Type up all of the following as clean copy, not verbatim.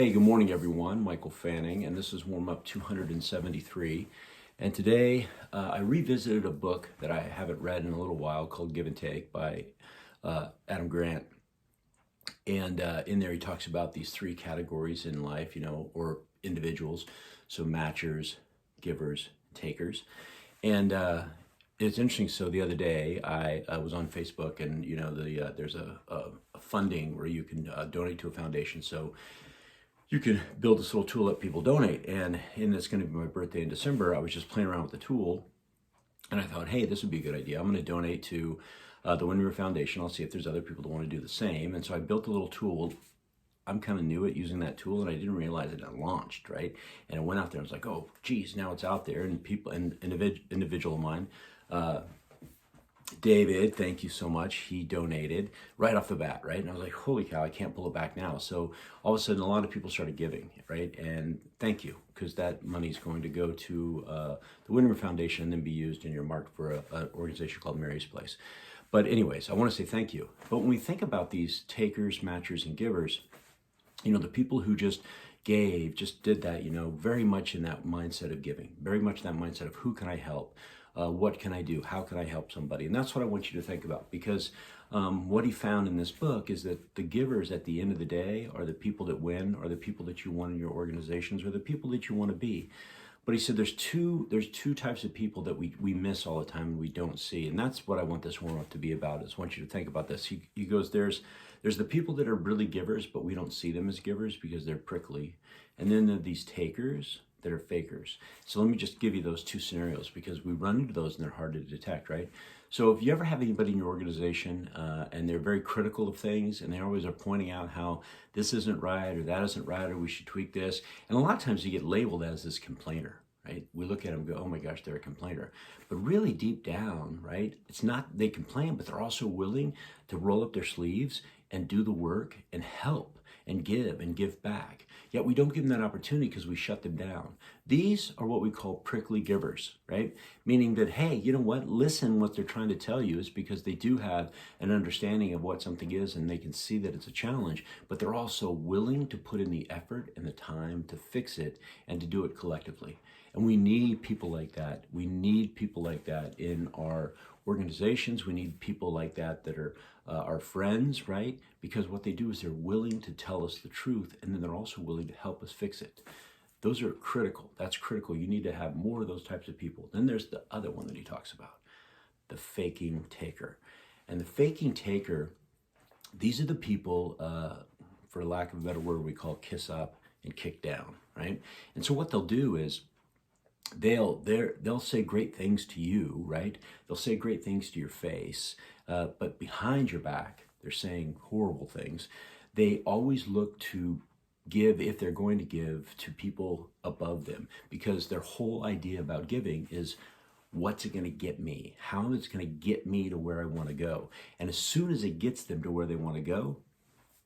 Hey, good morning, everyone. Michael Fanning, and this is warm up 273. And today I revisited a book that I haven't read in a little while called Give and Take by Adam Grant. And in there, he talks about these three categories in life, or individuals. So, matchers, givers, takers. And it's interesting. So, the other day, I was on Facebook, and there's a funding where you can donate to a foundation. So, you can build this little tool that people donate. And it's going to be my birthday in December. I was just playing around with the tool, and I thought, hey, this would be a good idea. I'm going to donate to the Wind River Foundation. I'll see if there's other people that want to do the same. And so I built a little tool. I'm kind of new at using that tool, and I didn't realize it had launched, right? And it went out there, and I was like, oh, geez, now it's out there. And people, and individual of mine, David, thank you so much. He donated right off the bat, right? And I was like, holy cow, I can't pull it back now. So all of a sudden, a lot of people started giving, right? And thank you, because that money is going to go to the Wind River Foundation and then be used and earmarked for an organization called Mary's Place. But anyways, I want to say thank you. But when we think about these takers, matchers, and givers, the people who just gave, just did that, very much in that mindset of giving, very much that mindset of who can I help? What can I do? How can I help somebody? And that's what I want you to think about, because what he found in this book is that the givers at the end of the day are the people that win, are the people that you want in your organizations, or the people that you want to be. But he said there's two types of people that we miss all the time and we don't see. And that's what I want this warm-up to be about, is I want you to think about this. He goes, there's the people that are really givers, but we don't see them as givers because they're prickly. And then there are these takers that are fakers. So let me just give you those two scenarios, because we run into those and they're hard to detect, right? So if you ever have anybody in your organization and they're very critical of things, and they always are pointing out how this isn't right or that isn't right or we should tweak this, and a lot of times you get labeled as this complainer, right? We look at them and go, oh my gosh, they're a complainer. But really deep down, right, it's not they complain, but they're also willing to roll up their sleeves and do the work and help and give back. Yet we don't give them that opportunity because we shut them down. These are what we call prickly givers, right? Meaning that, hey, you know what? Listen, what they're trying to tell you is because they do have an understanding of what something is and they can see that it's a challenge, but they're also willing to put in the effort and the time to fix it and to do it collectively. And we need people like that. We need people like that in our organizations. We need people like that are our friends, right? Because what they do is they're willing to tell us the truth, and then they're also willing to help us fix it. Those are critical. That's critical. You need to have more of those types of people. Then there's the other one that he talks about, the faking taker. And the faking taker, these are the people, for lack of a better word, we call kiss up and kick down, right? And so what they'll do is they'll say great things to you, right? They'll say great things to your face, but behind your back, they're saying horrible things. They always look to give, if they're going to give, to people above them, because their whole idea about giving is, what's it going to get me? How is it going to get me to where I want to go? And as soon as it gets them to where they want to go,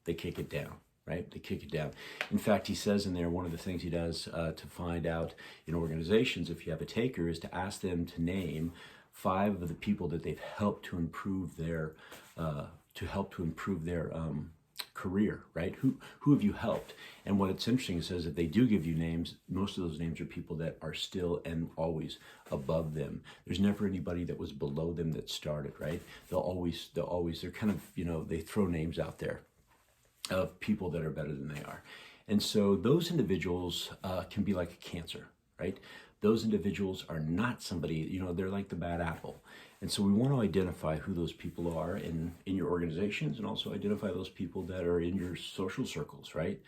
they kick it down. Right? They kick it down. In fact, he says in there, one of the things he does to find out in organizations if you have a taker is to ask them to name 5 of the people that they've helped to improve their career, right? Who have you helped? And what it's interesting, it says if they do give you names, most of those names are people that are still and always above them. There's never anybody that was below them that started, right? They're kind of, they throw names out there of people that are better than they are. And so those individuals can be like a cancer, right? Those individuals are not somebody, they're like the bad apple. And so we want to identify who those people are in your organizations, and also identify those people that are in your social circles, right?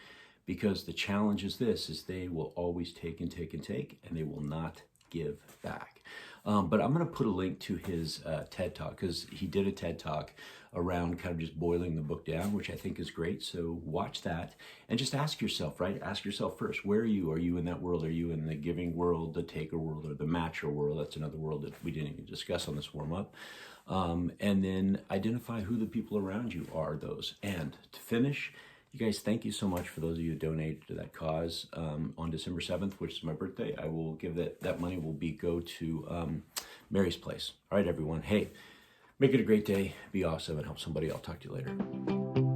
Because the challenge is is they will always take and take and take, and they will not give back. But I'm going to put a link to his TED Talk, because he did a TED Talk around kind of just boiling the book down, which I think is great. So watch that and just ask yourself, right? Ask yourself first, where are you? Are you in that world? Are you in the giving world, the taker world, or the matcher world? That's another world that we didn't even discuss on this warm-up. And then identify who the people around you are, those. And to finish, you guys, thank you so much for those of you who donated to that cause. On December 7th, which is my birthday, I will give that money will go to Mary's Place. All right, everyone. Hey, make it a great day. Be awesome and help somebody. I'll talk to you later.